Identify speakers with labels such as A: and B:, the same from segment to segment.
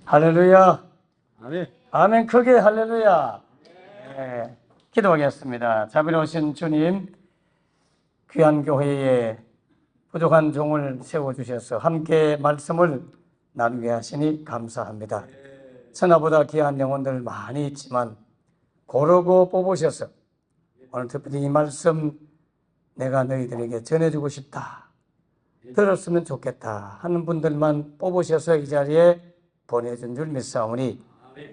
A: 할렐루야.
B: 아멘.
A: 아멘. 크게 할렐루야. 네, 기도하겠습니다. 자비로우신 주님, 귀한 교회에 부족한 종을 세워주셔서 함께 말씀을 나누게 하시니 감사합니다. 천하보다 귀한 영혼들 많이 있지만 고르고 뽑으셔서 오늘 특별히 이 말씀 내가 너희들에게 전해주고 싶다, 들었으면 좋겠다 하는 분들만 뽑으셔서 이 자리에 보내준 줄 믿사오니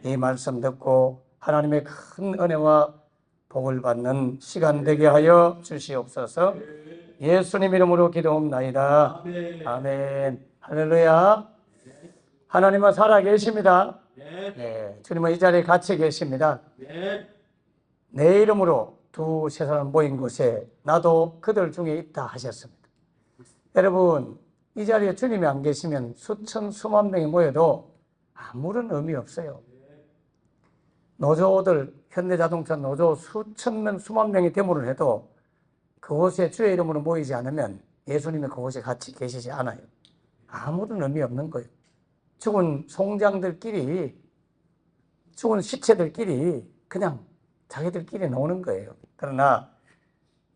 A: 이 말씀 듣고 하나님의 큰 은혜와 복을 받는 시간 되게 하여 주시옵소서. 예수님 이름으로 기도옵나이다. 아멘. 할렐루야. 하나님은 살아 계십니다. 네, 주님은 이 자리에 같이 계십니다. 내 이름으로 두세 사람 모인 곳에 나도 그들 중에 있다 하셨습니다. 여러분, 이 자리에 주님이 안 계시면 수천 수만 명이 모여도 아무런 의미 없어요. 노조들, 현대자동차 노조 수천 명, 수만 명이 데모를 해도 그곳에 주의 이름으로 모이지 않으면 예수님이 그곳에 같이 계시지 않아요. 아무런 의미 없는 거예요. 죽은 송장들끼리, 죽은 시체들끼리 그냥 자기들끼리 노는 거예요. 그러나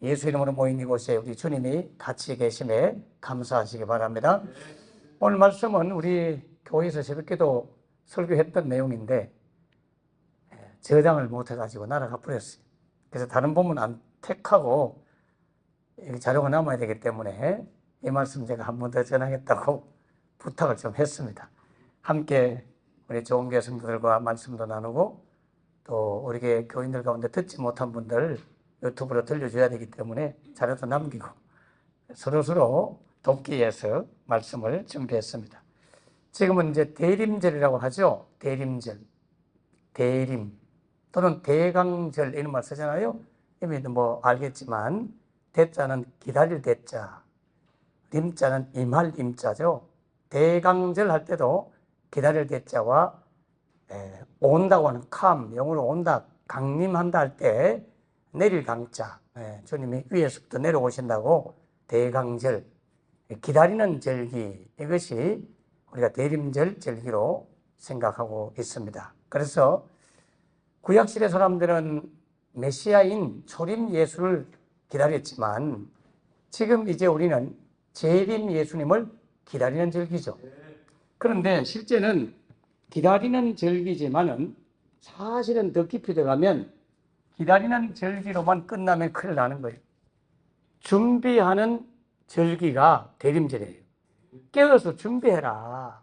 A: 예수 이름으로 모인 이곳에 우리 주님이 같이 계심에 감사하시기 바랍니다. 오늘 말씀은 우리 교회에서 새벽기도 설교했던 내용인데 저장을 못해가지고 날아가 버렸어요. 그래서 다른 부분 안 택하고 자료가 남아야 되기 때문에 이 말씀 제가 한 번 더 전하겠다고 부탁을 좀 했습니다. 함께 우리 좋은 교회 성도들과 말씀도 나누고 또 우리 교인들 가운데 듣지 못한 분들 유튜브로 들려줘야 되기 때문에 자료도 남기고 서로서로 돕기 위해서 말씀을 준비했습니다. 지금은 이제 대림절이라고 하죠. 대림절, 대림 또는 대강절 이런 말 쓰잖아요. 이미 뭐 알겠지만 대자는 기다릴 대자, 림자는 임할 임자죠. 대강절 할 때도 기다릴 대자와 온다고 하는 캄, 영어로 온다, 강림한다 할 때 내릴 강자, 주님이 위에서부터 내려오신다고 대강절, 기다리는 절기, 이것이 우리가 대림절 절기로 생각하고 있습니다. 그래서 구약시대 사람들은 메시아인 초림 예수를 기다렸지만 지금 이제 우리는 재림 예수님을 기다리는 절기죠. 그런데 실제는 기다리는 절기지만은 사실은 더 깊이 들어가면 기다리는 절기로만 끝나면 큰일 나는 거예요. 준비하는 절기가 대림절이에요. 깨어서 준비해라.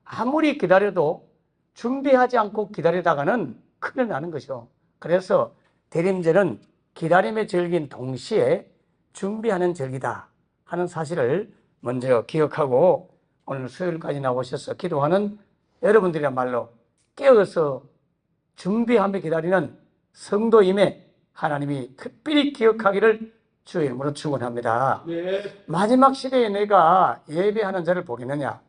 A: 아무리 기다려도 준비하지 않고 기다리다가는 큰일 나는 것이죠. 그래서 대림절은 기다림의 절기인 동시에 준비하는 절기다 하는 사실을 먼저 기억하고 오늘 수요일까지 나오셔서 기도하는 여러분들이야말로 깨어서 준비하며 기다리는 성도임에 하나님이 특별히 기억하기를 주의 이름으로 축원합니다. 마지막 시대에 내가 예배하는 자를 보겠느냐,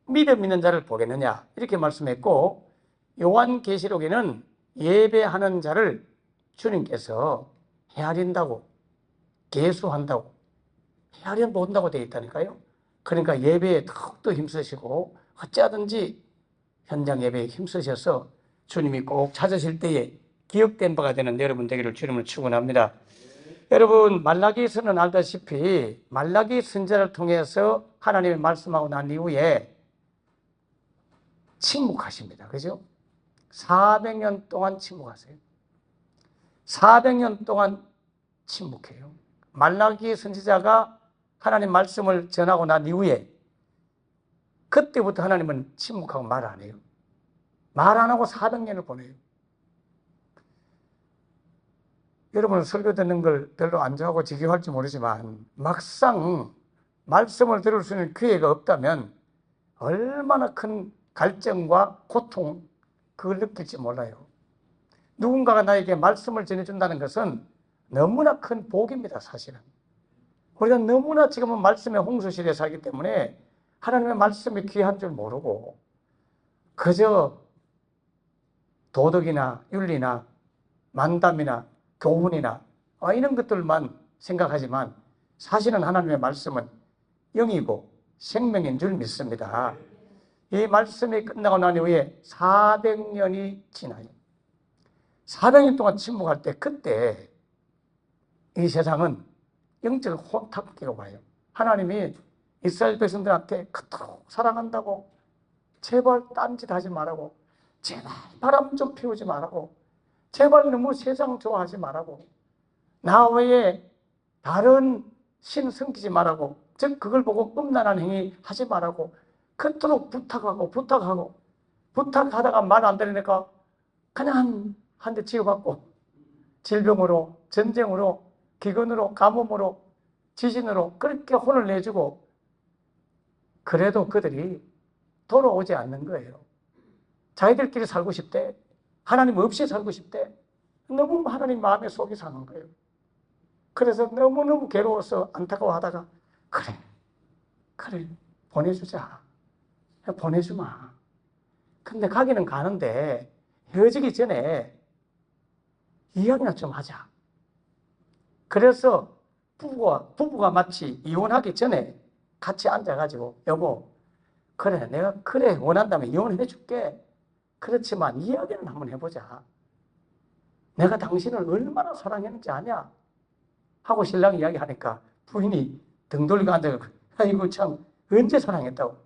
A: 믿음 있는 자를 보겠느냐 이렇게 말씀했고 요한계시록에는 예배하는 자를 주님께서 헤아린다고, 계수한다고, 헤아려 본다고 되어 있다니까요. 그러니까 예배에 더욱더 힘쓰시고 어찌하든지 현장 예배에 힘쓰셔서 주님이 꼭 찾으실 때에 기억된 바가 되는 여러분 되기를 주님을 축원합니다. 여러분, 말라기서는 알다시피 말라기 선지자를 통해서 하나님이 말씀하고 난 이후에 침묵하십니다. 그죠? 400년 동안 침묵하세요. 400년 동안 침묵해요. 말라기 선지자가 하나님 말씀을 전하고 난 이후에 그때부터 하나님은 침묵하고 말 안 해요. 말 안 하고 400년을 보내요. 여러분 설교 듣는 걸 별로 안 좋아하고 지겨워할지 모르지만 막상 말씀을 들을 수 있는 기회가 없다면 얼마나 큰 갈증과 고통 그걸 느낄지 몰라요. 누군가가 나에게 말씀을 전해준다는 것은 너무나 큰 복입니다. 사실은 우리가 너무나 지금은 말씀의 홍수시대에 살기 때문에 하나님의 말씀이 귀한 줄 모르고 그저 도덕이나 윤리나 만담이나 교훈이나 이런 것들만 생각하지만 사실은 하나님의 말씀은 영이고 생명인 줄 믿습니다. 이 말씀이 끝나고 난 이후에 400년이 지나요. 400년 동안 침묵할 때, 그때 이 세상은 영적 혼탁기로 봐요. 하나님이 이스라엘 백성들한테 그토록 사랑한다고, 제발 딴짓 하지 말라고, 제발 바람 좀 피우지 말라고, 제발 너무 세상 좋아하지 말라고, 나 외에 다른 신 섬기지 말라고, 즉 그걸 보고 음란한 행위 하지 말라고 그토록 부탁하다가 말 안 들으니까 그냥 한 대 치유받고, 질병으로, 전쟁으로, 기근으로, 가뭄으로, 지진으로 그렇게 혼을 내주고, 그래도 그들이 돌아오지 않는 거예요. 자기들끼리 살고 싶대. 하나님 없이 살고 싶대. 너무 하나님 마음에 속이 상한 거예요. 그래서 너무너무 괴로워서 안타까워하다가 그래 보내주자. 보내주마. 근데 가기는 가는데 헤어지기 전에 이야기나 좀 하자. 그래서 부부가 마치 이혼하기 전에 같이 앉아가지고, 여보, 그래, 내가 원한다면 이혼해 줄게. 그렇지만 이야기는 한번 해보자. 내가 당신을 얼마나 사랑했는지 아냐? 하고 신랑이 이야기하니까 부인이 등 돌리고 앉아서, 아이고 참, 언제 사랑했다고?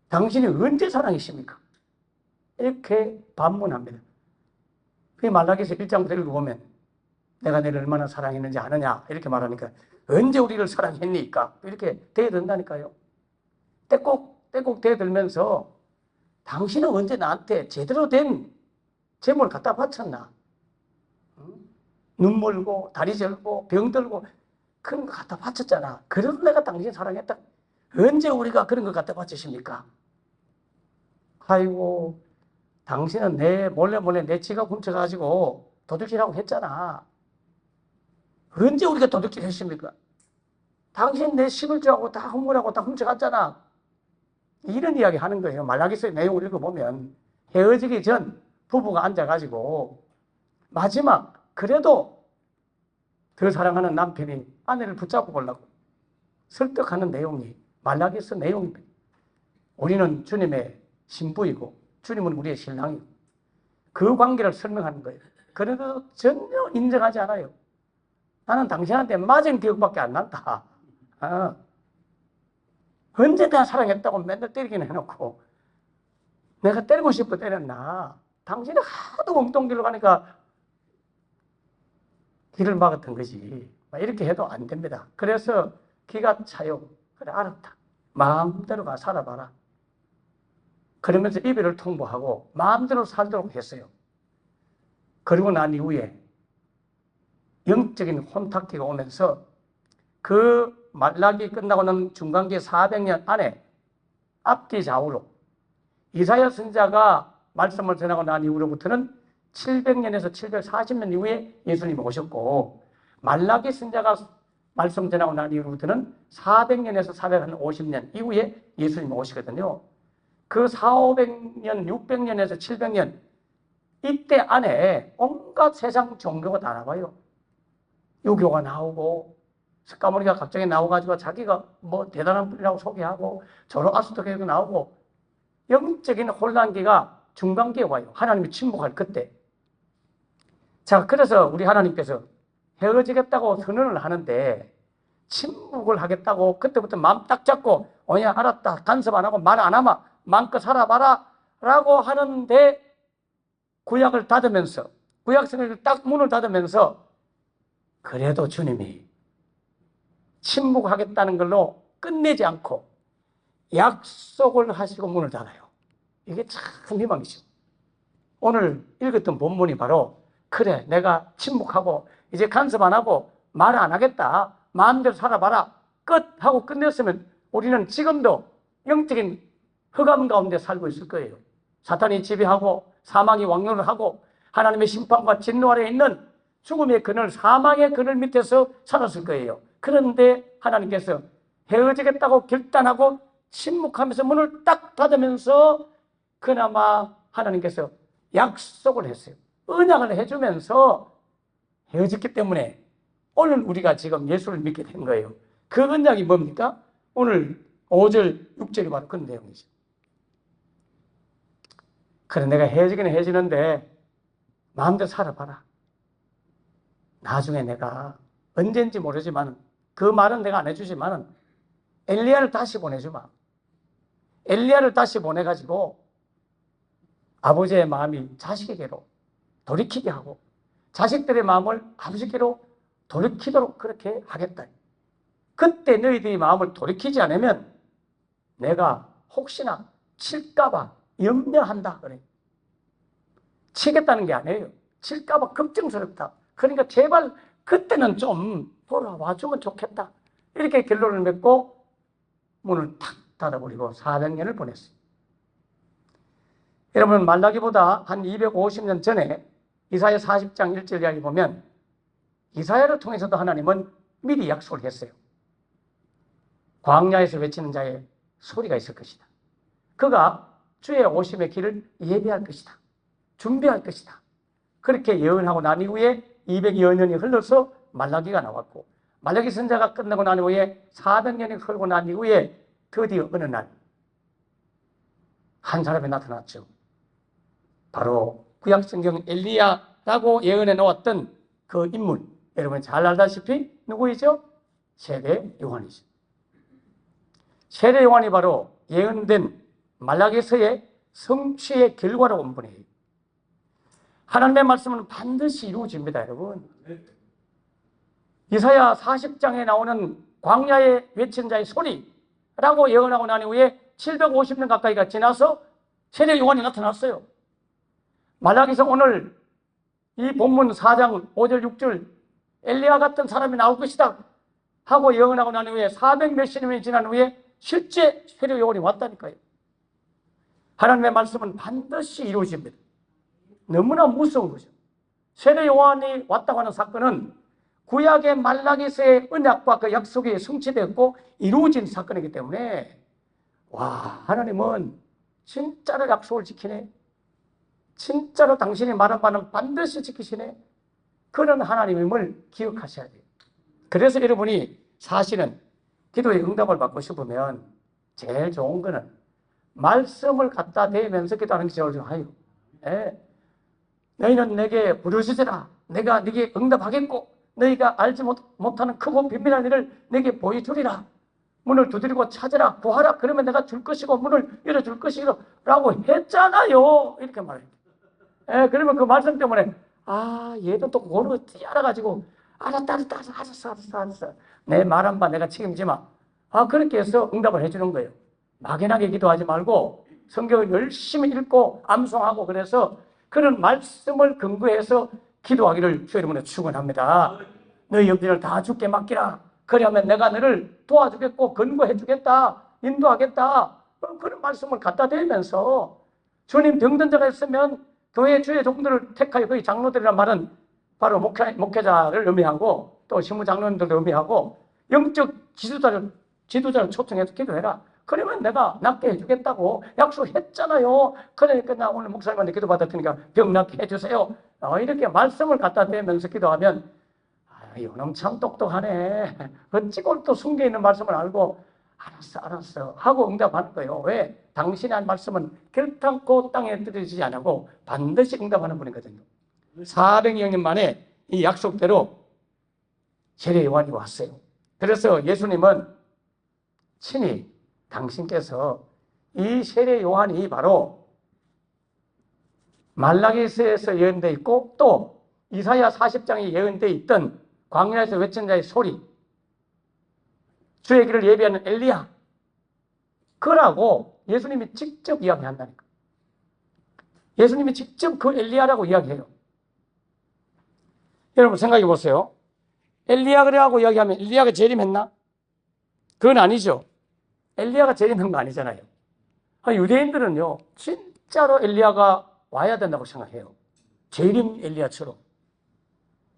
A: 당신이 언제 사랑했습니까? 이렇게 반문합니다. 그 말라기서 1장부터 읽어보면 내가 너를 얼마나 사랑했는지 아느냐 이렇게 말하니까, 언제 우리를 사랑했니까? 이렇게 대든다니까요. 떼꼭 대들면서 당신은 언제 나한테 제대로 된 재물을 갖다 바쳤나? 눈 멀고 다리 절고 병 들고 그런 거 갖다 바쳤잖아. 그래도 내가 당신 사랑했다. 언제 우리가 그런 거 갖다 바치십니까? 아이고, 당신은 몰래 내 지갑 훔쳐가지고 도둑질하고 했잖아. 언제 우리가 도둑질 했습니까? 당신 내 시골주하고 다 흥분하고 다 훔쳐갔잖아. 이런 이야기 하는 거예요. 말라기서의 내용을 읽어보면 헤어지기 전 부부가 앉아가지고 마지막 그래도 더 사랑하는 남편이 아내를 붙잡고 보려고 설득하는 내용이 말라기서 내용입니다. 우리는 주님의 신부이고 주님은 우리의 신랑이고 그 관계를 설명하는 거예요. 그래도 전혀 인정하지 않아요. 나는 당신한테 맞은 기억밖에 안 난다. 언제 내가 사랑했다고 맨날 때리기는 해놓고, 내가 때리고 싶어 때렸나? 당신이 하도 엉뚱길로 가니까 길을 막았던 거지. 이렇게 해도 안 됩니다. 그래서 기가 차요. 그래, 알았다. 마음대로 가 살아봐라. 그러면서 이별을 통보하고 마음대로 살도록 했어요. 그리고 난 이후에 영적인 혼탁기가 오면서 그 말라기 끝나고 난 중간기 400년 안에 앞뒤 좌우로 이사야 선지자가 말씀을 전하고 난 이후로부터는 700년에서 740년 이후에 예수님이 오셨고, 말라기 선지자가 말씀 전하고 난 이후로부터는 400년에서 450년 이후에 예수님이 오시거든요. 그 400, 500년, 600년에서 700년 이때 안에 온갖 세상 종교가 다 나와요. 유교가 나오고 스가모니가 갑자기 나와가지고 자기가 뭐 대단한 분이라고 소개하고 조로아스터교가 나오고 영적인 혼란기가 중간기에 와요. 하나님이 침묵할 그때. 자, 그래서 우리 하나님께서 헤어지겠다고 선언을 하는데 침묵을 하겠다고 그때부터 마음 딱 잡고 오냐 알았다 간섭 안 하고 말 안 하마 마음껏 살아봐라 라고 하는데, 구약을 닫으면서 구약성을 딱 문을 닫으면서 그래도 주님이 침묵하겠다는 걸로 끝내지 않고 약속을 하시고 문을 닫아요. 이게 참 희망이죠. 오늘 읽었던 본문이 바로 그래 내가 침묵하고 이제 간섭 안 하고 말 안 하겠다 마음대로 살아봐라 끝 하고 끝냈으면 우리는 지금도 영적인 흑암 가운데 살고 있을 거예요. 사탄이 지배하고 사망이 왕노를 하고 하나님의 심판과 진노 아래에 있는 죽음의 그늘, 사망의 그늘 밑에서 살았을 거예요. 그런데 하나님께서 헤어지겠다고 결단하고 침묵하면서 문을 딱 닫으면서 그나마 하나님께서 약속을 했어요. 언약을 해주면서 헤어졌기 때문에 오늘 우리가 지금 예수를 믿게 된 거예요. 그 언약이 뭡니까? 오늘 5절, 6절이 바로 그런 내용이죠. 그래, 내가 헤어지긴 헤어지는데 마음대로 살아봐라. 나중에 내가 언제인지 모르지만 그 말은 내가 안 해주지만 엘리야를 다시 보내주마. 엘리야를 다시 보내가지고 아버지의 마음이 자식에게로 돌이키게 하고 자식들의 마음을 아버지께로 돌이키도록 그렇게 하겠다. 그때 너희들이 마음을 돌이키지 않으면 내가 혹시나 칠까봐 염려한다. 그래. 치겠다는 게 아니에요. 칠까봐 걱정스럽다. 그러니까 제발 그때는 좀 돌아와주면 좋겠다. 이렇게 결론을 맺고 문을 탁 닫아버리고 400년을 보냈어요. 여러분, 말라기보다 한 250년 전에 이사야 40장 1절 이야기 보면 이사야를 통해서도 하나님은 미리 약속을 했어요. 광야에서 외치는 자의 소리가 있을 것이다. 그가 주의 오심의 길을 예비할 것이다. 준비할 것이다. 그렇게 예언하고 난 이후에 200여 년이 흘러서 말라기가 나왔고 말라기 선자가 끝나고 난 후에 400년이 흐르고 난 이후에 드디어 어느 날 한 사람이 나타났죠. 바로 구약성경 엘리야라고 예언해 놓았던 그 인물, 여러분 잘 알다시피 누구이죠? 세례 요한이죠. 세례 요한이 바로 예언된 말라기서의 성취의 결과로 온 분이에요. 하나님의 말씀은 반드시 이루어집니다, 여러분. 이사야 40장에 나오는 광야에 외친 자의 소리라고 예언하고 난 이후에 750년 가까이가 지나서 세례 요한이 나타났어요. 말라기서 오늘 이 본문 4장 5절 6절 엘리야 같은 사람이 나올 것이다 하고 예언하고 난 후에 400몇십 년이 지난 후에 실제 세례 요한이 왔다니까요. 하나님의 말씀은 반드시 이루어집니다. 너무나 무서운 거죠. 세례 요한이 왔다고 하는 사건은 구약의 말라기서의 언약과 그 약속이 성취되었고 이루어진 사건이기 때문에 와, 하나님은 진짜로 약속을 지키네. 진짜로 당신이 말한 바는 반드시 지키시네. 그런 하나님임을 기억하셔야 돼요. 그래서 여러분이 사실은 기도의 응답을 받고 싶으면 제일 좋은 거는 말씀을 갖다 대면서 기도하는 게 제일 좋아요. 예. 너희는 내게 부르짖으라. 내가 네게 응답하겠고 너희가 알지 못하는 크고 비밀한 일을 내게 보여주리라. 문을 두드리고 찾으라. 구하라. 그러면 내가 줄 것이고 문을 열어줄 것이라고 했잖아요. 이렇게 말해요. 예, 그러면 그 말씀 때문에 얘도 또 그거를 알아가지고 알았어. 내 말한 바 내가 책임지마. 그렇게 해서 응답을 해주는 거예요. 막연하게 기도하지 말고 성경을 열심히 읽고 암송하고 그래서 그런 말씀을 근거해서 기도하기를 주의 이름으로 축원합니다. 너희 염려를 다 주께 맡기라. 그러면 내가 너를 도와주겠고 근거해 주겠다. 인도하겠다. 그런 말씀을 갖다 대면서 주님 병든자가 있으면 교회 주의 종들을 택하여 거의 장로들이란 말은 바로 목회자를 의미하고 또 신무장로님들도 의미하고 영적 지도자를 초청해서 기도해라. 그러면 내가 낫게 해주겠다고 약속했잖아요. 그러니까 나 오늘 목사님한테 기도받을 테니까 병 낫게 해주세요. 이렇게 말씀을 갖다 대면서 기도하면 이놈 참 똑똑하네. 어찌 또 숨겨있는 말씀을 알고 알았어 하고 응답하는 거예요. 왜? 당신이 한 말씀은 결탄코 땅에 떨어지지 않고 반드시 응답하는 분이거든요. 400여 년 만에 이 약속대로 세례 요한이 왔어요. 그래서 예수님은 친히 당신께서 이 세례 요한이 바로 말라기서에서 예언되어 있고 또 이사야 40장에 예언되어 있던 광야에서 외친 자의 소리, 주의 길을 예비하는 엘리야, 그라고 예수님이 직접 이야기한다니까. 예수님이 직접 그 엘리야라고 이야기해요. 여러분 생각해 보세요. 엘리야 그래하고 이야기하면 엘리야가 재림했나? 그건 아니죠. 엘리야가 재림한 거 아니잖아요. 유대인들은요 진짜로 엘리야가 와야 된다고 생각해요. 재림 엘리야처럼.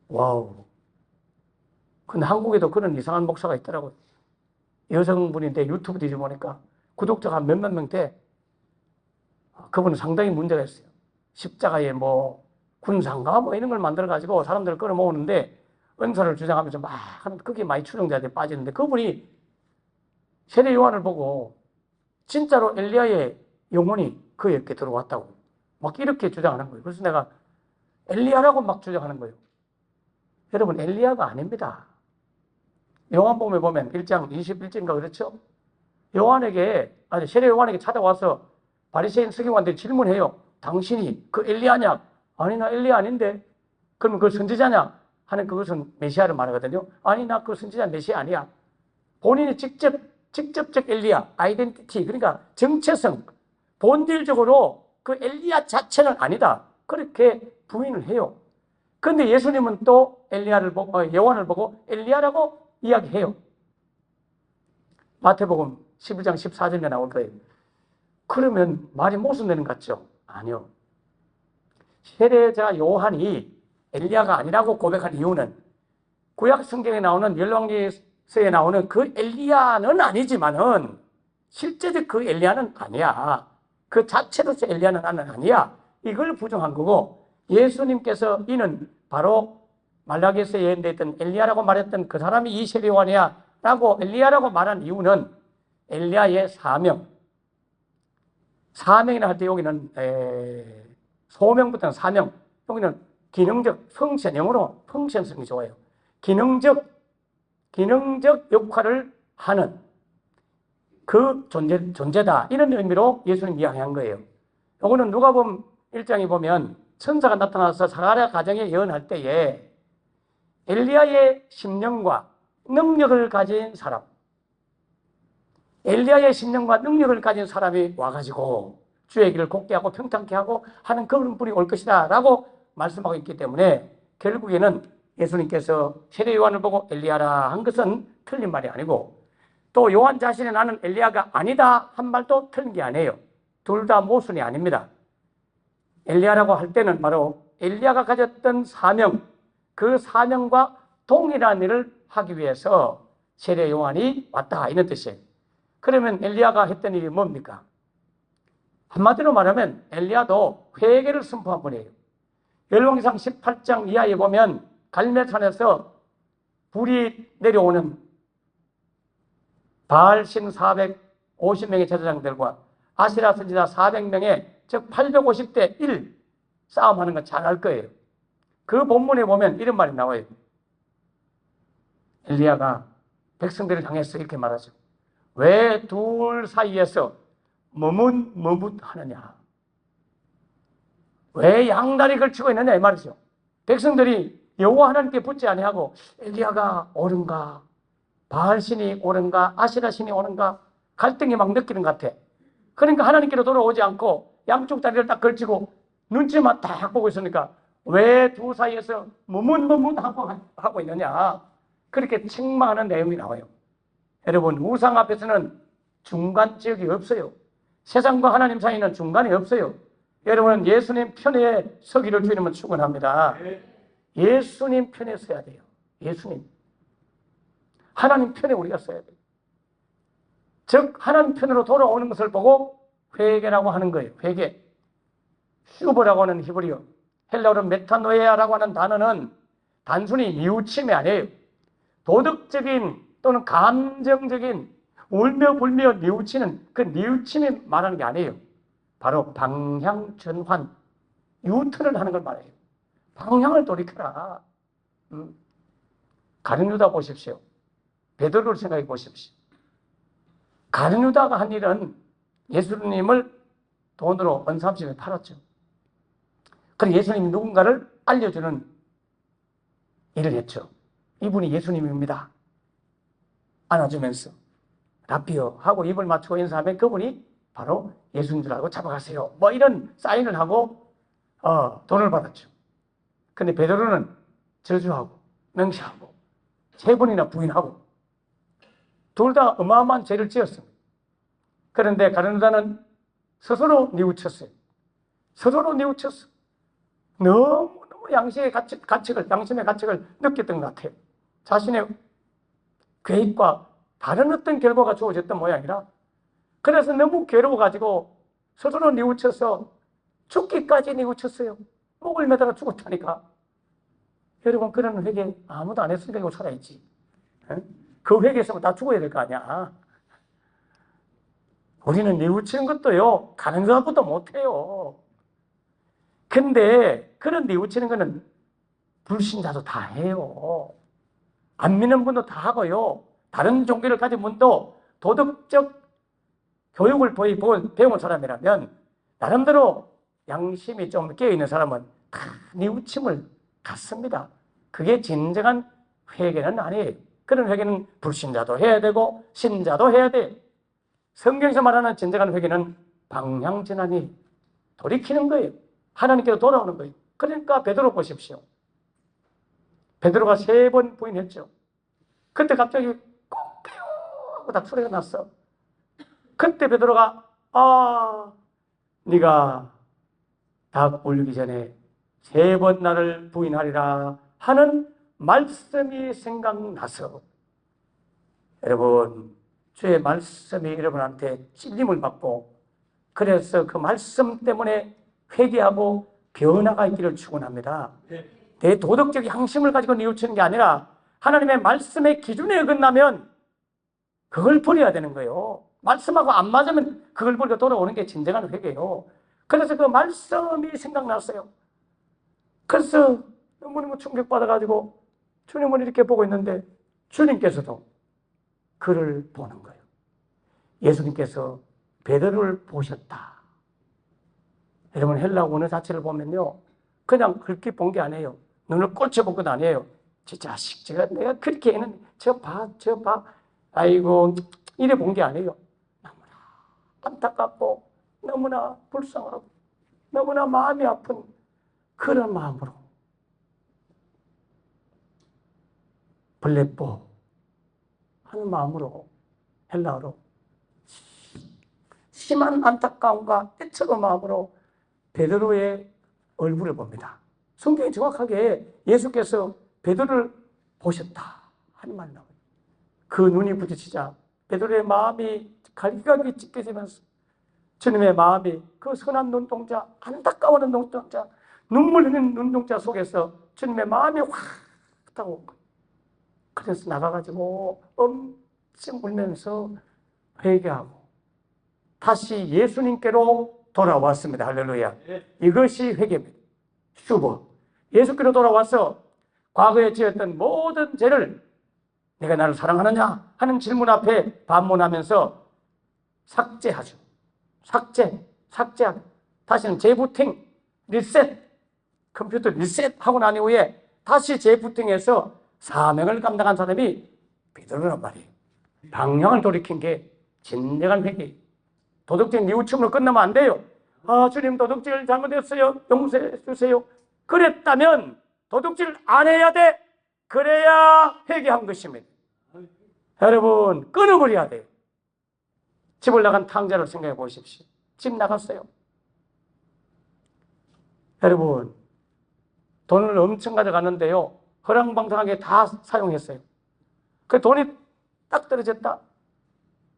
A: 와우. 근데 한국에도 그런 이상한 목사가 있더라고요. 여성분인데 유튜브 뒤져보니까 구독자가 몇만 명 돼. 그분은 상당히 문제가 있어요. 십자가에 군상가 이런 걸 만들어가지고 사람들을 끌어모으는데 은사를 주장하면서 막 하는 그게 많이 추종자들이 빠지는데 그분이 세례 요한을 보고 진짜로 엘리야의 영혼이 그에게 들어왔다고. 막 이렇게 주장하는 거예요. 그래서 내가 엘리야라고 막 주장하는 거예요. 여러분, 엘리야가 아닙니다. 요한복음에 보면 1장 21절인가 그렇죠? 세례 요한에게 찾아와서 바리새인 서기관들이 질문해요. 당신이 그 엘리야냐? 아니, 나 엘리야 아닌데. 그러면 그 선지자냐? 하는 그것은 메시아를 말하거든요. 아니, 나 그 선지자 메시아 아니야. 본인이 직접적 엘리야, 아이덴티티, 그러니까 정체성, 본질적으로 그 엘리야 자체는 아니다. 그렇게 부인을 해요. 그런데 예수님은 또 요한을 보고 엘리야라고 이야기해요. 마태복음 11장 14절에 나올 거예요. 그러면 말이 모순되는 것 같죠? 아니요. 세례자 요한이 엘리야가 아니라고 고백한 이유는 구약 성경에 나오는 열왕기서에 나오는 그 엘리야는 아니지만은 실제적 그 엘리야는 아니야. 그 자체로서 엘리야는 아니야. 이걸 부정한 거고, 예수님께서 이는 바로 말라기에서 예언됐던 엘리야라고 말했던 그 사람이 이 세례 요한이야 라고 엘리야라고 말한 이유는 엘리야의 사명이라 할 때 여기는 소명부터는 사명, 여기는 기능적 펑션, 영어로 펑션성이 좋아요. 기능적 역할을 하는 그 존재다. 이런 의미로 예수님 이야기한 거예요. 이거는 누가복음 1장에 보면 천사가 나타나서 사가랴 가정에 예언할 때에 엘리야의 심령과 능력을 가진 사람, 엘리야의 심령과 능력을 가진 사람이 와가지고 주의 길을 곱게 하고 평탄케 하고 하는 그런 분이 올 것이다 라고 말씀하고 있기 때문에 결국에는 예수님께서 세례 요한을 보고 엘리야라 한 것은 틀린 말이 아니고, 또 요한 자신이 나는 엘리야가 아니다 한 말도 틀린 게 아니에요. 둘 다 모순이 아닙니다. 엘리야라고 할 때는 바로 엘리야가 가졌던 사명, 그 사명과 동일한 일을 하기 위해서 세례 요한이 왔다 이런 뜻이에요. 그러면 엘리야가 했던 일이 뭡니까? 한마디로 말하면 엘리야도 회개를 선포한 분이에요. 열왕기상 18장 이하에 보면 갈멜산에서 불이 내려오는 바알신 450명의 제사장들과 아시라 선지자 400명의 즉 850대 1 싸움하는 건 잘 알 거예요. 그 본문에 보면 이런 말이 나와요. 엘리야가 백성들을 향해서 이렇게 말하죠. 왜 둘 사이에서 머뭇하느냐? 왜 양다리 걸치고 있느냐 이 말이죠. 백성들이 여호와 하나님께 붙지 아니하고 엘리야가 옳은가, 바알신이 옳은가, 아시라 신이 옳은가 갈등이 막 느끼는 것 같아. 그러니까 하나님께로 돌아오지 않고 양쪽 다리를 딱 걸치고 눈치만 딱 보고 있으니까 왜 두 사이에서 머뭇하고 있느냐, 그렇게 책망하는 내용이 나와요. 여러분, 우상 앞에서는 중간 지역이 없어요. 세상과 하나님 사이는 중간이 없어요. 여러분은 예수님 편에 서기를 주님은 축원합니다. 예수님 편에 서야 돼요. 예수님. 하나님 편에 우리가 서야 돼요. 즉 하나님 편으로 돌아오는 것을 보고 회개라고 하는 거예요. 회개. 슈버라고 하는 히브리어, 헬라어로 메타노에아라고 하는 단어는 단순히 뉘우침이 아니에요. 도덕적인 또는 감정적인 울며불며 뉘우치는 그 뉘우침이 말하는 게 아니에요. 바로 방향 전환, 유턴을 하는 걸 말해요. 방향을 돌이켜라. 가룟 유다 보십시오. 베드로를 생각해 보십시오. 가룟 유다가 한 일은 예수님을 돈으로 언삼십에 팔았죠. 그래서 예수님이 누군가를 알려주는 일을 했죠. 이분이 예수님입니다. 안아주면서 라비어 하고 입을 맞추고 인사하면 그분이 바로 예수인 줄 알고 잡아가세요. 뭐 이런 사인을 하고 돈을 받았죠. 근데 베드로는 저주하고 맹세하고 세 번이나 부인하고 둘 다 어마어마한 죄를 지었습니다. 그런데 가룟 유다는 스스로 뉘우쳤어요. 스스로 뉘우쳤어. 너무 양심의 가책을 느꼈던 것 같아요. 자신의 계획과 다른 어떤 결과가 주어졌던 모양이라. 그래서 너무 괴로워가지고 스스로 뉘우쳐서 죽기까지 뉘우쳤어요. 목을 매달아 죽었다니까. 여러분, 그런 회개 아무도 안 했으니까 이거 살아있지. 그 회개에서 다 죽어야 될 거 아니야. 우리는 뉘우치는 것도요, 가는 것보다 못해요. 근데 그런 뉘우치는 거는 불신자도 다 해요. 안 믿는 분도 다 하고요. 다른 종교를 가진 분도 도덕적 교육을 배운 사람이라면 나름대로 양심이 좀 깨어있는 사람은 다 뉘우침을 갖습니다. 그게 진정한 회개는 아니에요. 그런 회개는 불신자도 해야 되고 신자도 해야 돼요. 성경에서 말하는 진정한 회개는 방향전환이 돌이키는 거예요. 하나님께로 돌아오는 거예요. 그러니까 베드로 보십시오. 베드로가 3번 부인했죠. 그때 갑자기 꽁pew 하고 딱 소리가 났어. 그때 베드로가 네가 닭 울기 전에 3번 나를 부인하리라 하는 말씀이 생각나서, 여러분, 주의 말씀이 여러분한테 찔림을 받고 그래서 그 말씀 때문에 회개하고 변화가 있기를 축원합니다. 내 도덕적 양심을 가지고 뉘우치는 게 아니라 하나님의 말씀의 기준에 어긋나면 그걸 버려야 되는 거예요. 말씀하고 안 맞으면 그걸 버리고 돌아오는 게 진정한 회개예요. 그래서 그 말씀이 생각났어요. 그래서 너무너무 충격받아가지고 주님을 이렇게 보고 있는데 주님께서도 그를 보는 거예요. 예수님께서 베드로를 보셨다. 여러분, 헬라 원어 자체를 보면요, 그냥 그렇게 본 게 아니에요. 눈을 꽂혀본 건 아니에요. 저 자식, 내가 그렇게 했는데 저 봐. 아이고, 이래 본 게 아니에요. 너무나 안타깝고 너무나 불쌍하고 너무나 마음이 아픈 그런 마음으로 블레뽀 하는 마음으로, 헬라어로 심한 안타까움과 애처로운 마음으로 베드로의 얼굴을 봅니다. 성경이 정확하게 예수께서 베드로를 보셨다 하는 말이 나와요. 그 눈이 부딪히자 베드로의 마음이 갈기갈기 찢겨지면서 주님의 마음이 그 선한 눈동자, 안타까워하는 눈동자, 눈물 흘리는 눈동자 속에서 주님의 마음이 확 타고, 그래서 나가가지고 엄청 울면서 회개하고 다시 예수님께로 돌아왔습니다. 할렐루야. 이것이 회개입니다. 슈버. 예수께로 돌아와서 과거에 지었던 모든 죄를, 내가 나를 사랑하느냐 하는 질문 앞에 반문하면서 삭제하죠. 삭제하고 다시는 재부팅, 리셋, 컴퓨터 리셋하고 난 이후에 다시 재부팅해서 사명을 감당한 사람이 베드로란 말이에요. 방향을 돌이킨 게 진정한 회개. 도덕적 뉘우침으로 끝나면 안 돼요. 주님, 도덕질 잘못했어요. 용서해 주세요. 그랬다면 도덕질 안 해야 돼. 그래야 회개한 것입니다. 여러분, 끊어버려야 돼요. 집을 나간 탕자를 생각해 보십시오. 집 나갔어요. 여러분, 돈을 엄청 가져갔는데요, 허랑방탕하게 다 사용했어요. 그 돈이 딱 떨어졌다.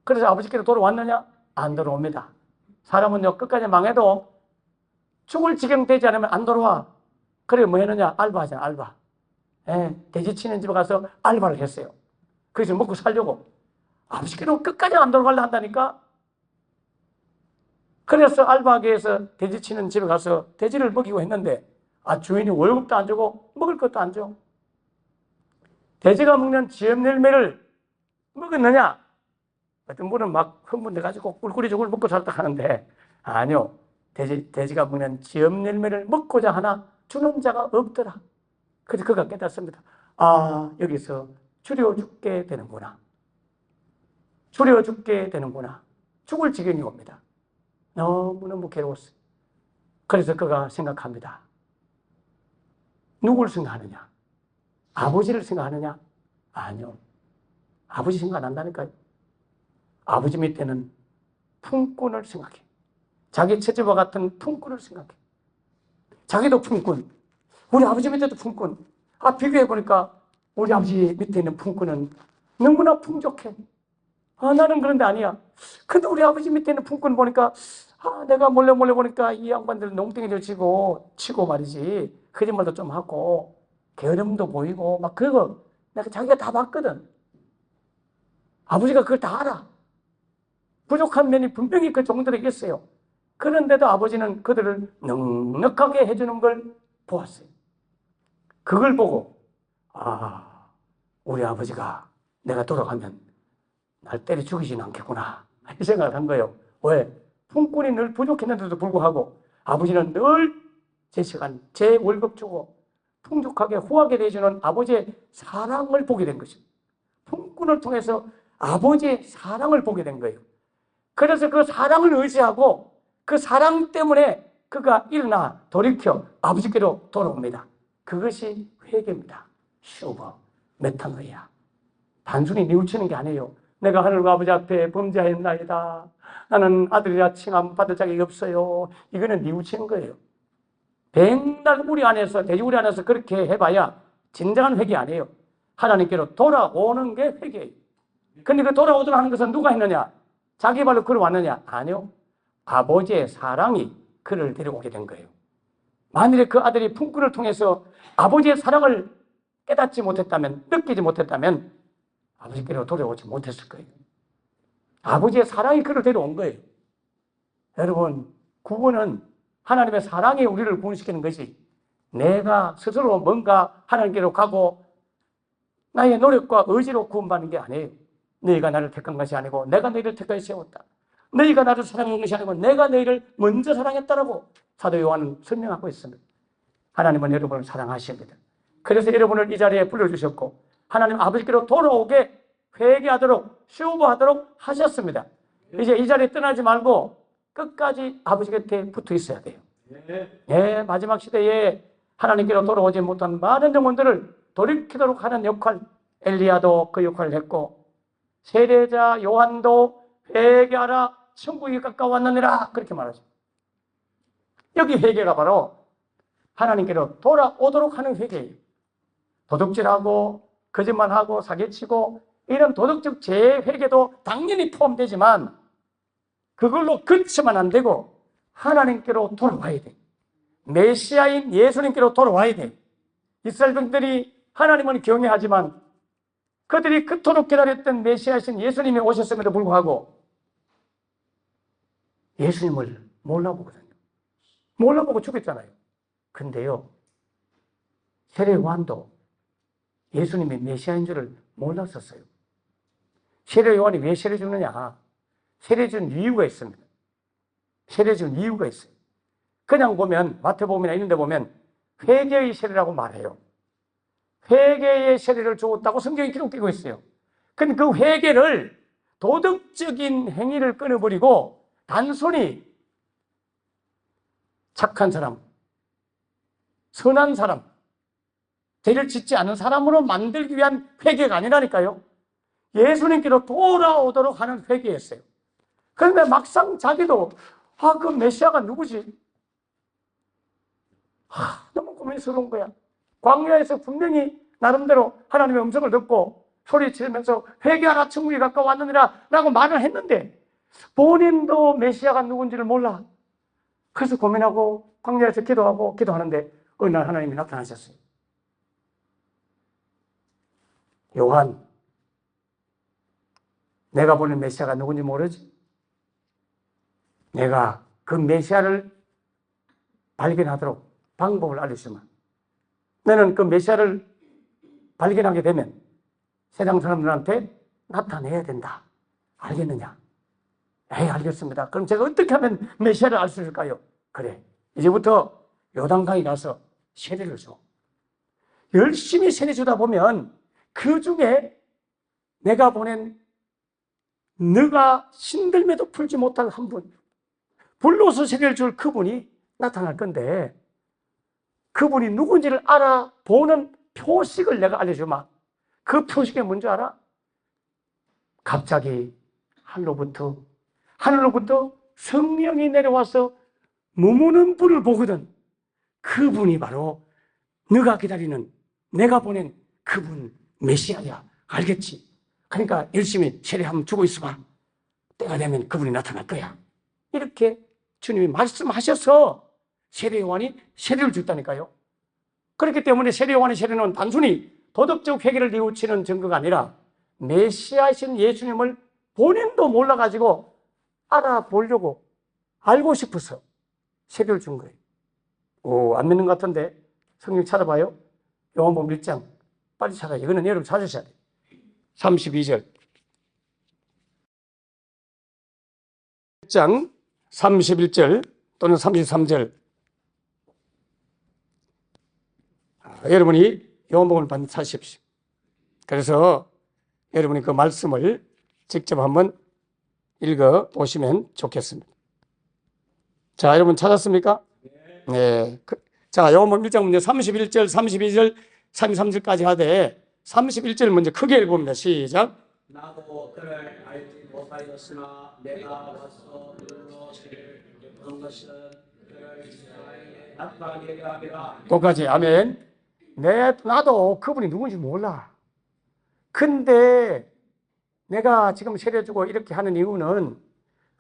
A: 그래서 아버지께로 돌아왔느냐? 안 돌아옵니다. 사람은요, 끝까지 망해도 죽을 지경 되지 않으면 안 돌아와. 그래, 뭐 했느냐? 알바하잖아, 알바. 돼지 치는 집에 가서 알바를 했어요. 그래서 먹고 살려고. 아버지께로 끝까지 안 돌아가려 한다니까? 그래서 알바하기 위해서 돼지 치는 집에 가서 돼지를 먹이고 했는데, 주인이 월급도 안 주고 먹을 것도 안 줘. 돼지가 먹는 지엽 열매를 먹었느냐? 어떤 분은 막 흥분돼가지고 꿀꿀이 죽을 먹고 살다 하는데, 아니요. 돼지가 먹는 지엽 열매를 먹고자 하나 주는 자가 없더라. 그래서 그가 깨닫습니다. 여기서 줄여 죽게 되는구나. 줄여 죽게 되는구나. 죽을 지경이 옵니다. 너무너무 괴로웠어요. 그래서 그가 생각합니다. 누굴 생각하느냐? 아버지를 생각하느냐? 아니요. 아버지 생각 안 한다니까요. 아버지 밑에는 품꾼을 생각해. 자기 처제와 같은 품꾼을 생각해. 자기도 품꾼. 우리 아버지 밑에도 품꾼. 비교해보니까 우리 아버지 밑에 있는 품꾼은 너무나 풍족해. 나는 그런데 아니야. 근데 우리 아버지 밑에 있는 품꾼 보니까, 내가 몰래 보니까 이 양반들 농땡이를 치고 말이지, 거짓말도 좀 하고, 게으름도 보이고, 막 그거, 내가 자기가 다 봤거든. 아버지가 그걸 다 알아. 부족한 면이 분명히 그 종들에게 있어요. 그런데도 아버지는 그들을 넉넉하게 해주는 걸 보았어요. 그걸 보고 우리 아버지가 내가 돌아가면 날 때려 죽이진 않겠구나 이 생각을 한 거예요. 왜? 품꾼이 늘 부족했는데도 불구하고 아버지는 늘 제 시간, 제 월급 주고 풍족하게 후하게 대해주는 아버지의 사랑을 보게 된 것입니다. 품꾼을 통해서 아버지의 사랑을 보게 된 거예요. 그래서 그 사랑을 의지하고 그 사랑 때문에 그가 일어나 돌이켜 아버지께로 돌아옵니다. 그것이 회개입니다. 슈버, 메타노이아. 단순히 뉘우치는 게 아니에요. 내가 하늘과 아버지 앞에 범죄하였나이다. 나는 아들이라 칭함 받을 자격이 없어요. 이거는 뉘우치는 거예요. 백날 우리 안에서, 돼지우리 안에서 그렇게 해봐야 진정한 회개 아니에요. 하나님께로 돌아오는 게 회개예요. 근데 그 돌아오도록 하는 것은 누가 했느냐? 자기 발로 걸어왔느냐? 아니요. 아버지의 사랑이 그를 데려오게 된 거예요. 만일에 그 아들이 품꾼을 통해서 아버지의 사랑을 깨닫지 못했다면, 느끼지 못했다면 아버지께로 돌아오지 못했을 거예요. 아버지의 사랑이 그를 데려온 거예요. 여러분, 구원은 하나님의 사랑이 우리를 구원시키는 것이 내가 스스로 뭔가 하나님께로 가고 나의 노력과 의지로 구원받는 게 아니에요. 너희가 나를 택한 것이 아니고 내가 너희를 택하여 세웠다. 너희가 나를 사랑한 것이 아니고 내가 너희를 먼저 사랑했다라고 사도 요한은 설명하고 있습니다. 하나님은 여러분을 사랑하십니다. 그래서 여러분을 이 자리에 불러주셨고 하나님 아버지께로 돌아오게 회개하도록 슈브하도록 하셨습니다. 이제 이 자리에 떠나지 말고 끝까지 아버지 곁에 붙어 있어야 돼요. 마지막 시대에 하나님께로 돌아오지 못한 많은 영혼들을 돌이키도록 하는 역할, 엘리야도 그 역할을 했고 세례자 요한도 회개하라 천국이 가까웠느니라 그렇게 말하죠. 여기 회개가 바로 하나님께로 돌아오도록 하는 회개예요. 도둑질하고 거짓말하고 사기치고 이런 도덕적 재회개도 당연히 포함되지만 그걸로 그치면 안 되고 하나님께로 돌아와야 돼. 메시아인 예수님께로 돌아와야 돼. 이스라엘 백성들이 하나님은 경외하지만 그들이 그토록 기다렸던 메시아이신 예수님이 오셨음에도 불구하고 예수님을 몰라보거든요. 몰라보고 죽였잖아요. 근데요, 세례 요한도 예수님이 메시아인 줄을 몰랐었어요. 세례 요한이 왜 세례 주느냐? 세례 준 이유가 있습니다. 세례 준 이유가 있어요. 그냥 보면 마태복음이나 이런 데 보면 회개의 세례라고 말해요. 회개의 세례를 주었다고 성경에 기록되고 있어요. 근데 그 회개를 도덕적인 행위를 끊어버리고 단순히 착한 사람, 선한 사람, 죄를 짓지 않은 사람으로 만들기 위한 회개가 아니라니까요. 예수님께로 돌아오도록 하는 회개였어요. 그런데 막상 자기도 그 메시아가 누구지? 너무 고민스러운 거야. 광야에서 분명히 나름대로 하나님의 음성을 듣고 소리치면서 회개하라 천국이 가까웠느니라 라고 말을 했는데 본인도 메시아가 누군지를 몰라. 그래서 고민하고 광야에서 기도하는데 어느 날 하나님이 나타나셨어요. 요한, 내가 보낸 메시아가 누군지 모르지? 내가 그 메시아를 발견하도록 방법을 알려주마. 너는 그 메시아를 발견하게 되면 세상 사람들한테 나타내야 된다. 알겠느냐? 알겠습니다. 그럼 제가 어떻게 하면 메시아를 알 수 있을까요? 그래, 이제부터 요단강에 가서 세례를 줘. 열심히 세례 주다 보면 그 중에 내가 보낸 너가 신들매도 풀지 못할 한 분, 불로서 세례를 줄 그분이 나타날 건데 그분이 누군지를 알아보는 표식을 내가 알려주마. 그 표식이 뭔지 알아? 갑자기 하늘로부터 성령이 내려와서 머무는 분을 보거든. 그분이 바로 너가 기다리는 내가 보낸 그분 메시아야. 알겠지? 그러니까 열심히 세례 한번 주고 있어봐. 때가 되면 그분이 나타날 거야. 이렇게 주님이 말씀하셔서 세례 요한이 세례를 줬다니까요. 그렇기 때문에 세례 요한의 세례는 단순히 도덕적 회개를 뉘우치는 증거가 아니라 메시아이신 예수님을 본인도 몰라가지고 알아보려고 알고 싶어서 세례를 준 거예요. 오, 안 믿는 것 같은데 성경 찾아봐요. 요한복음 1장 빨리 찾아요. 이거는 여러분 찾으셔야 돼요. 32절 1장 31절 또는 33절. 여러분이 요한복음을 반드시 찾으십시오. 그래서 여러분이 그 말씀을 직접 한번 읽어보시면 좋겠습니다. 자, 여러분 찾았습니까? 네. 자, 요한복음 1장 먼저 31절, 32절, 33절까지 하되 31절 먼저 크게 읽어봅니다. 시작.
B: 나도 그를 알지 못하였으나 내가 와서 그로 세례를 베푸는 것은 그를 이스라엘에 나타나게 함이라.
A: 똑같이 아멘. 나도 그분이 누군지 몰라. 근데 내가 지금 세례주고 이렇게 하는 이유는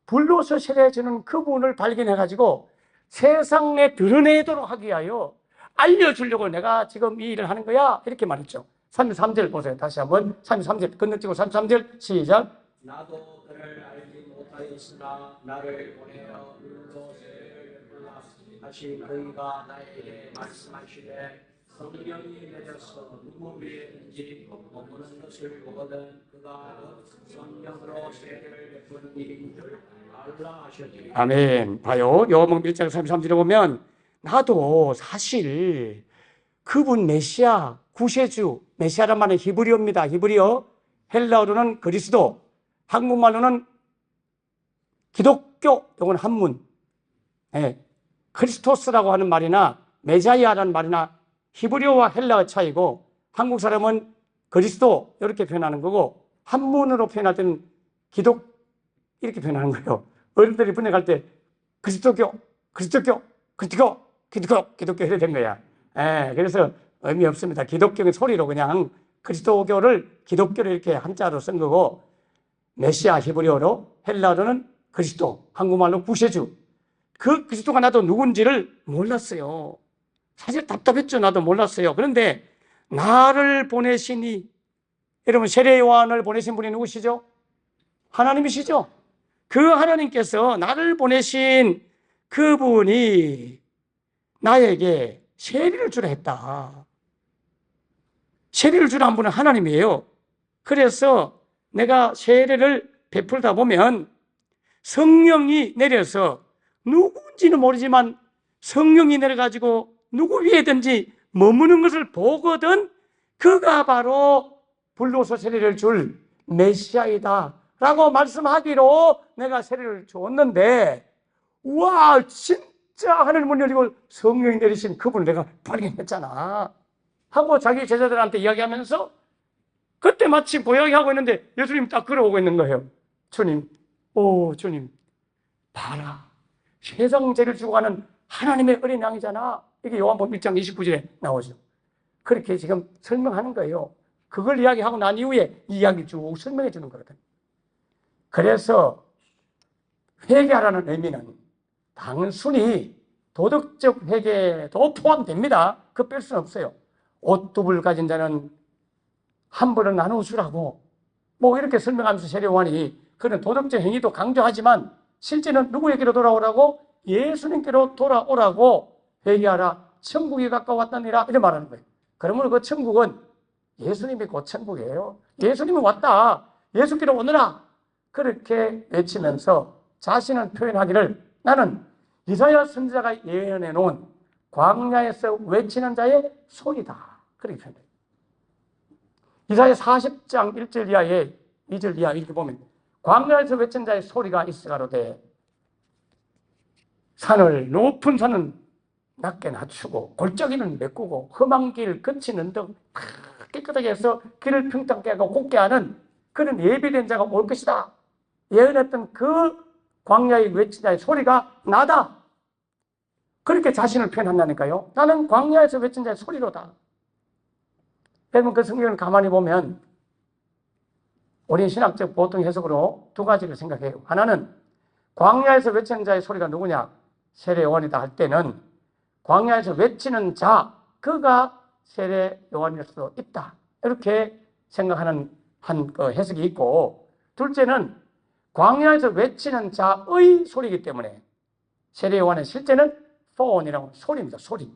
A: 불로서 세례주는 그분을 발견해가지고 세상에 드러내도록 하기 위하여 알려주려고 내가 지금 이 일을 하는 거야. 이렇게 말했죠. 33절 보세요. 다시 한번 33절 건너뛰고 33절 시작.
B: 나도 그를 알지 못하였으나 나를 보내어 물로 세례를 베풀라 하신 그이가 나에게 말씀하시되 성령이 내려서 누구 위에든지 머무는 것을 보거든 그가 성령으로 세례를 베푸는 일인 줄 알라 하셨지.
A: 아멘. 봐요. 요한복음 1장 33절에 보면 나도 사실 그분 메시아, 구세주, 메시아란 말은 히브리어입니다. 히브리어, 헬라어로는 그리스도, 한국말로는 기독교, 이건 한문. 네. 크리스토스라고 하는 말이나 메자이아라는 말이나 히브리어와 헬라어 차이고 한국 사람은 그리스도 이렇게 표현하는 거고 한문으로 표현할 때는 기독 이렇게 표현하는 거예요. 어른들이 번역할 때 그리스도교 이렇게 된 거야. 그래서 의미 없습니다. 기독교의 소리로 그냥 그리스도교를 기독교를 이렇게 한자로 쓴 거고 메시아 히브리어로 헬라어로는 그리스도, 한국말로 구세주. 그 그리스도가 나도 누군지를 몰랐어요. 사실 답답했죠. 나도 몰랐어요. 그런데 나를 보내시니 여러분 세례 요한을 보내신 분이 누구시죠? 하나님이시죠. 그 하나님께서 나를 보내신 그분이 나에게 세례를 주라 했다. 세례를 주라 한 분은 하나님이에요. 그래서 내가 세례를 베풀다 보면 성령이 내려서 누군지는 모르지만 성령이 내려가지고 누구 위에든지 머무는 것을 보거든 그가 바로 불로소 세례를 줄 메시아이다 라고 말씀하기로 내가 세례를 줬는데 와 진짜 하늘 문 열리고 성령이 내리신 그분을 내가 발견했잖아 하고 자기 제자들한테 이야기하면서 그때 마침 고양이하고 있는데 예수님 딱 걸어오고 있는 거예요. 주님, 오 주님 봐라 세상 죄를 지고 가는 하나님의 어린 양이잖아. 이게 요한복음 1장 29절에 나오죠. 그렇게 지금 설명하는 거예요. 그걸 이야기하고 난 이후에 이 이야기 쭉 설명해 주는 거거든. 그래서 회개하라는 의미는 단순히 도덕적 회개도 포함됩니다. 그거 뺄 수는 없어요. 옷 두 벌 가진 자는 한 벌은 나누주라고 뭐 이렇게 설명하면서 세례요한이 그런 도덕적 행위도 강조하지만 실제는 누구에게로 돌아오라고? 예수님께로 돌아오라고 회개하라. 천국이 가까웠다니라 이렇게 말하는 거예요. 그러므로 그 천국은 예수님이 곧 천국이에요. 예수님이 왔다. 예수께로 오너라. 그렇게 외치면서 자신을 표현하기를 나는 이사야 선지자가 예언해 놓은 광야에서 외치는 자의 소리다. 그렇게 표현해요. 이사야 40장 1절 이하에 2절 이하 이렇게 보면 광야에서 외친 자의 소리가 있으가로되 산을 높은 산은 낮게 낮추고 골짜기는 메꾸고 험한 길 거치는 등 깨끗하게 해서 길을 평탄케 하고 곱게 하는 그런 예비된 자가 올 것이다. 예언했던 그 광야에 외친 자의 소리가 나다. 그렇게 자신을 표현한다니까요. 나는 광야에서 외친 자의 소리로다. 여러분 그 성경을 가만히 보면 우리 신학적 보통 해석으로 두 가지를 생각해요. 하나는 광야에서 외치는 자의 소리가 누구냐? 세례 요한이다 할 때는 광야에서 외치는 자, 그가 세례 요한일 수도 있다. 이렇게 생각하는 한 해석이 있고 둘째는 광야에서 외치는 자의 소리이기 때문에 세례 요한의 실제는 폰이라고 소리입니다. 소리.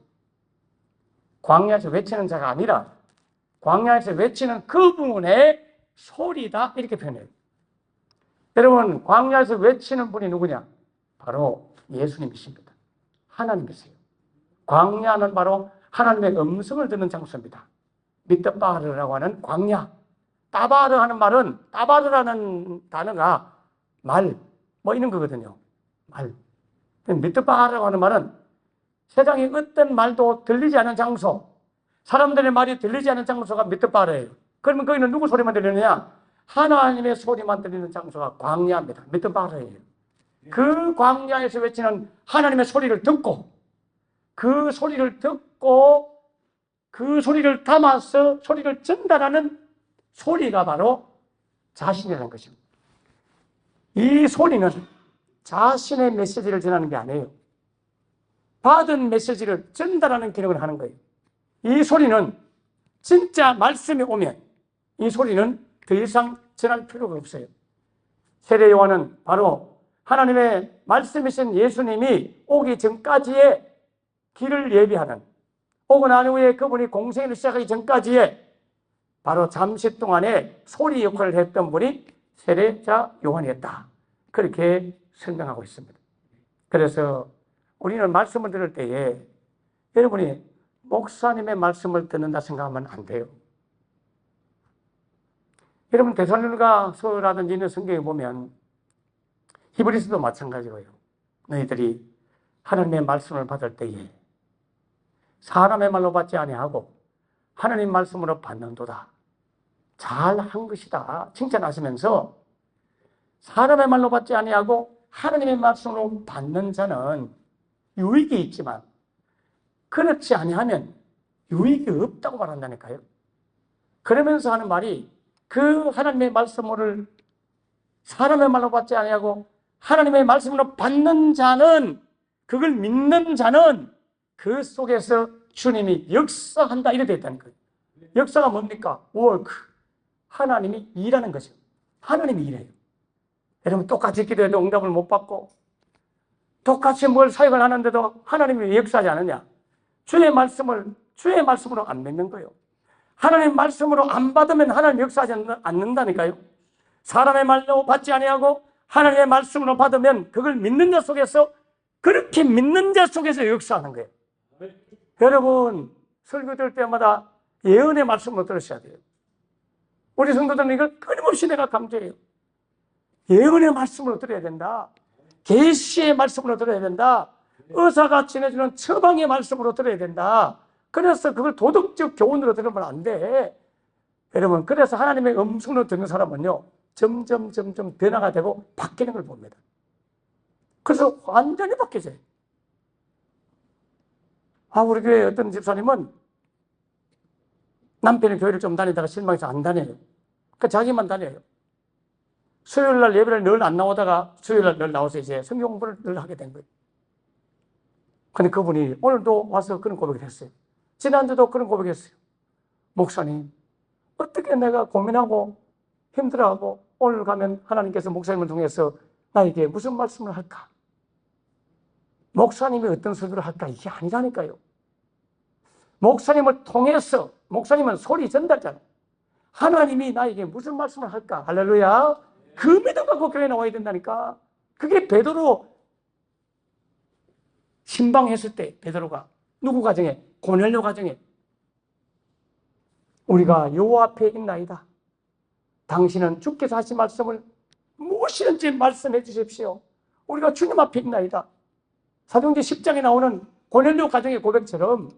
A: 광야에서 외치는 자가 아니라 광야에서 외치는 그분의 소리다 이렇게 표현해요. 여러분, 광야에서 외치는 분이 누구냐? 바로 예수님이십니다. 하나님이세요. 광야는 바로 하나님의 음성을 듣는 장소입니다. 미드바르라고 하는 광야. 따바르 하는 말은, 따바르라는 단어가 말, 뭐 이런 거거든요. 말. 미드바르라고 하는 말은 세상에 어떤 말도 들리지 않은 장소, 사람들의 말이 들리지 않은 장소가 미드바르예요. 그러면 거기는 누구 소리만 들리느냐? 하나님의 소리만 들리는 장소가 광야입니다. 미드바르예요. 그 광야에서 외치는 하나님의 소리를 듣고 그 소리를 듣고 그 소리를 담아서 소리를 전달하는 소리가 바로 자신이라는 것입니다. 이 소리는 자신의 메시지를 전하는 게 아니에요. 받은 메시지를 전달하는 기능을 하는 거예요. 이 소리는 진짜 말씀이 오면 이 소리는 더 이상 전할 필요가 없어요. 세례 요한은 바로 하나님의 말씀이신 예수님이 오기 전까지의 길을 예비하는, 오고 난 후에 그분이 공생을 시작하기 전까지의 바로 잠시 동안에 소리 역할을 했던 분이 세례자 요한이었다. 그렇게 설명하고 있습니다. 그래서 우리는 말씀을 들을 때에 여러분이 목사님의 말씀을 듣는다 생각하면 안 돼요. 여러분, 데살로니가서라든지 있는 성경에 보면 히브리서도 마찬가지고요. 너희들이 하나님의 말씀을 받을 때에 사람의 말로 받지 아니하고 하나님 말씀으로 받는도다. 잘한 것이다. 칭찬하시면서 사람의 말로 받지 아니하고 하나님의 말씀으로 받는 자는 유익이 있지만 그렇지 아니하면 유익이 없다고 말한다니까요. 그러면서 하는 말이 그 하나님의 말씀을 사람의 말로 받지 아니하고 하나님의 말씀으로 받는 자는, 그걸 믿는 자는 그 속에서 주님이 역사한다 이렇게 되어 있다는 거예요. 역사가 뭡니까? 워크. 하나님이 일하는 거죠. 하나님이 일해요. 여러분, 똑같이 기도해도 응답을 못 받고 똑같이 뭘 사역을 하는데도 하나님이 역사하지 않느냐? 주의 말씀으로 안 믿는 거예요. 하나님 말씀으로 안 받으면 하나님 역사하지 않는다니까요. 사람의 말로 받지 아니하고 하나님의 말씀으로 받으면 그걸 믿는 자 속에서, 그렇게 믿는 자 속에서 역사하는 거예요. 여러분, 설교 들을 때마다 예언의 말씀으로 들으셔야 돼요. 우리 성도들은 이걸 끊임없이 내가 강조해요. 예언의 말씀으로 들어야 된다. 계시의 말씀으로 들어야 된다. 의사가 지내주는 처방의 말씀으로 들어야 된다. 그래서 그걸 도덕적 교훈으로 들으면 안 돼. 여러분, 그래서 하나님의 음성으로 듣는 사람은요, 점점 변화가 되고 바뀌는 걸 봅니다. 그래서 완전히 바뀌어져요. 우리 교회 어떤 집사님은 남편이 교회를 좀 다니다가 실망해서 안 다녀요. 그러니까 자기만 다녀요. 수요일 날 예배를 늘 안 나오다가 수요일 날 늘 나와서 이제 성경 공부를 늘 하게 된 거예요. 근데 그분이 오늘도 와서 그런 고백을 했어요. 지난주도 그런 고백했어요. 목사님, 어떻게 내가 고민하고 힘들어하고 오늘 가면 하나님께서 목사님을 통해서 나에게 무슨 말씀을 할까? 목사님이 어떤 설교를 할까? 이게 아니라니까요. 목사님을 통해서, 목사님은 소리 전달자잖아요. 하나님이 나에게 무슨 말씀을 할까? 할렐루야. 그 믿음 갖고 교회에 나와야 된다니까. 그게 베드로 신방했을 때, 베드로가 누구 가정에? 고넬료 가정에. 우리가 요 앞에 있나이다. 당신은 주께서 하신 말씀을 무엇이든지 말씀해 주십시오. 우리가 주님 앞에 있나이다. 사도행전 10장에 나오는 고넬료 가정의 고백처럼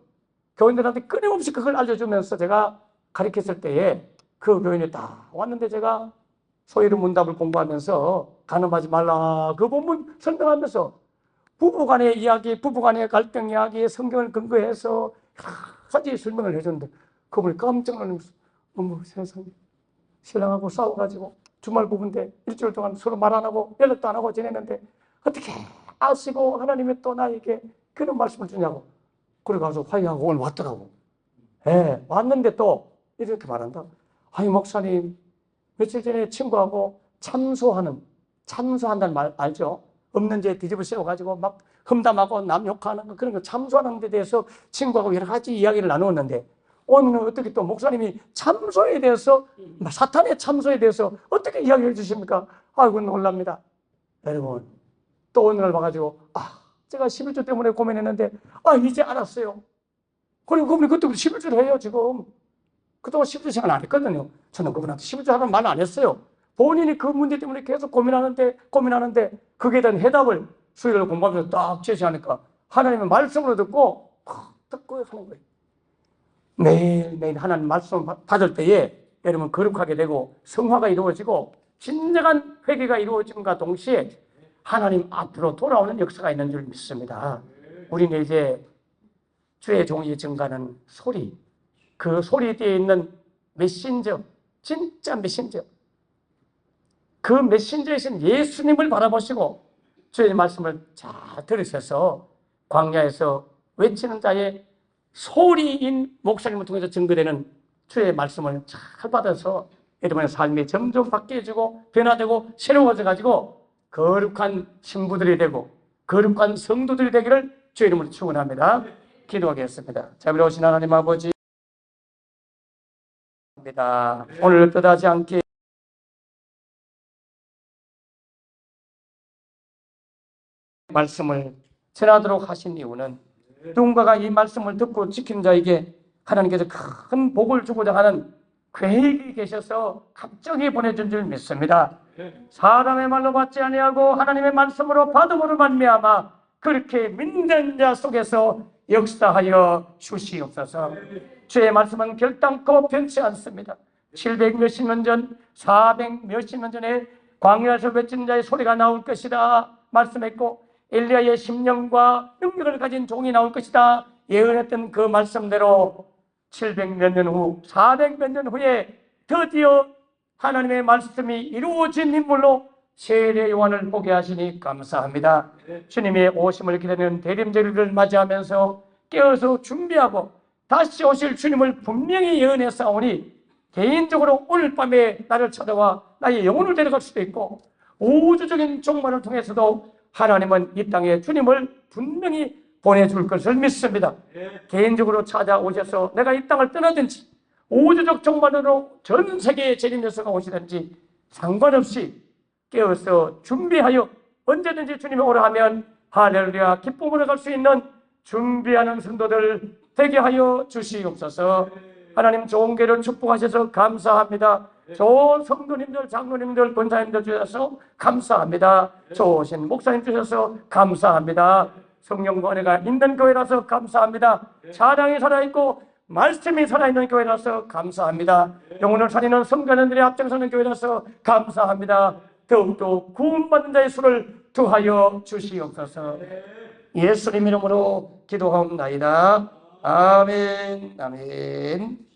A: 교인들한테 끊임없이 그걸 알려주면서 제가 가르쳤을 때에 그 교인이 다 왔는데 제가 소위로 문답을 공부하면서 간음하지 말라 그 본문 설명하면서 부부간의 이야기, 부부간의 갈등 이야기, 성경을 근거해서 여러 가지 설명을 해줬는데 그분이 깜짝 놀라면서 어머 세상에, 신랑하고 싸워가지고 주말 부부인데 일주일 동안 서로 말 안 하고 연락도 안 하고 지냈는데 어떻게 아시고 하나님이 또 나에게 그런 말씀을 주냐고. 그래가지고 화해하고 오늘 왔더라고. 예, 왔는데 또 이렇게 말한다. 아니 목사님, 며칠 전에 친구하고 참소한다는 말 알죠? 없는 죄 뒤집어 씌워가지고 막 험담하고 남 욕하는 거 그런 거 참소하는 데 대해서 친구하고 여러 가지 이야기를 나누었는데 오늘은 어떻게 또 목사님이 참소에 대해서 사탄의 참소에 대해서 어떻게 이야기해 주십니까? 아이고 놀랍니다. 여러분 또 오늘 와가지고 제가 11조 때문에 고민했는데 이제 알았어요. 그리고 그분이 그때부터 11조를 해요 지금. 그동안 11조 생각 안 했거든요. 저는 그분한테 11조 하라는 말 안 했어요. 본인이 그 문제 때문에 계속 고민하는데 거기에 대한 해답을 수요일 공부하면서 딱 제시하니까 하나님의 말씀으로 듣고 하는 거예요. 매일매일 하나님 말씀 받을 때에 여러분 거룩하게 되고 성화가 이루어지고 진정한 회개가 이루어짐과 동시에 하나님 앞으로 돌아오는 역사가 있는 줄 믿습니다. 우리는 이제 주의 종이 증가하는 소리, 그 소리 뒤에 있는 메신저, 진짜 메신저, 그 메신저이신 예수님을 바라보시고 주의 말씀을 잘 들으셔서 광야에서 외치는 자의 소리인 목사님을 통해서 증거되는 주의 말씀을 잘 받아서 여러분의 삶이 점점 바뀌어지고 변화되고 새로워져 가지고 거룩한 신부들이 되고 거룩한 성도들이 되기를 주의 이름으로 축원합니다. 기도하겠습니다. 자비로우신 하나님 아버지, 오늘 뜻하지 않게 말씀을 전하도록 하신 이유는 누군가가 이 말씀을 듣고 지킨 자에게 하나님께서 큰 복을 주고자 하는 계획이 계셔서 갑자기 보내준 줄 믿습니다. 사람의 말로 받지 아니하고 하나님의 말씀으로 받음으로 말미암아 그렇게 믿는 자 속에서 역사하여 주시옵소서. 주의 말씀은 결단코 변치 않습니다. 700 몇십 년 전, 400 몇십 년 전에 광야에서 외친 자의 소리가 나올 것이다 말씀했고 엘리야의 심령과 능력을 가진 종이 나올 것이다 예언했던 그 말씀대로 700 몇 년 후, 400 몇 년 후에 드디어 하나님의 말씀이 이루어진 인물로 세례 요한을 보게 하시니 감사합니다. 주님의 오심을 기다리는 대림절기를 맞이하면서 깨어서 준비하고 다시 오실 주님을 분명히 예언했사오니 개인적으로 오늘 밤에 나를 찾아와 나의 영혼을 데려갈 수도 있고 우주적인 종말을 통해서도 하나님은 이 땅에 주님을 분명히 보내줄 것을 믿습니다. 개인적으로 찾아오셔서 내가 이 땅을 떠나든지 우주적 종말으로 전 세계에 재림여서가 오시든지 상관없이 깨어서 준비하여 언제든지 주님이 오라 하면 할렐루야 기쁨으로 갈 수 있는 준비하는 성도들 되게 하여 주시옵소서. 하나님 좋은 계를 축복하셔서 감사합니다. 좋은 성도님들, 장로님들, 권사님들 주셔서 감사합니다. 좋으신 목사님 주셔서 감사합니다. 성령과 은혜가 있는 교회라서 감사합니다. 사랑이 살아있고 말씀이 살아있는 교회라서 감사합니다. 영혼을 살리는 성도님들이 앞장서는 교회라서 감사합니다. 더욱더 구원받는 자의 수를 더하여 주시옵소서. 예수님 이름으로 기도하옵나이다. 아멘. 아멘.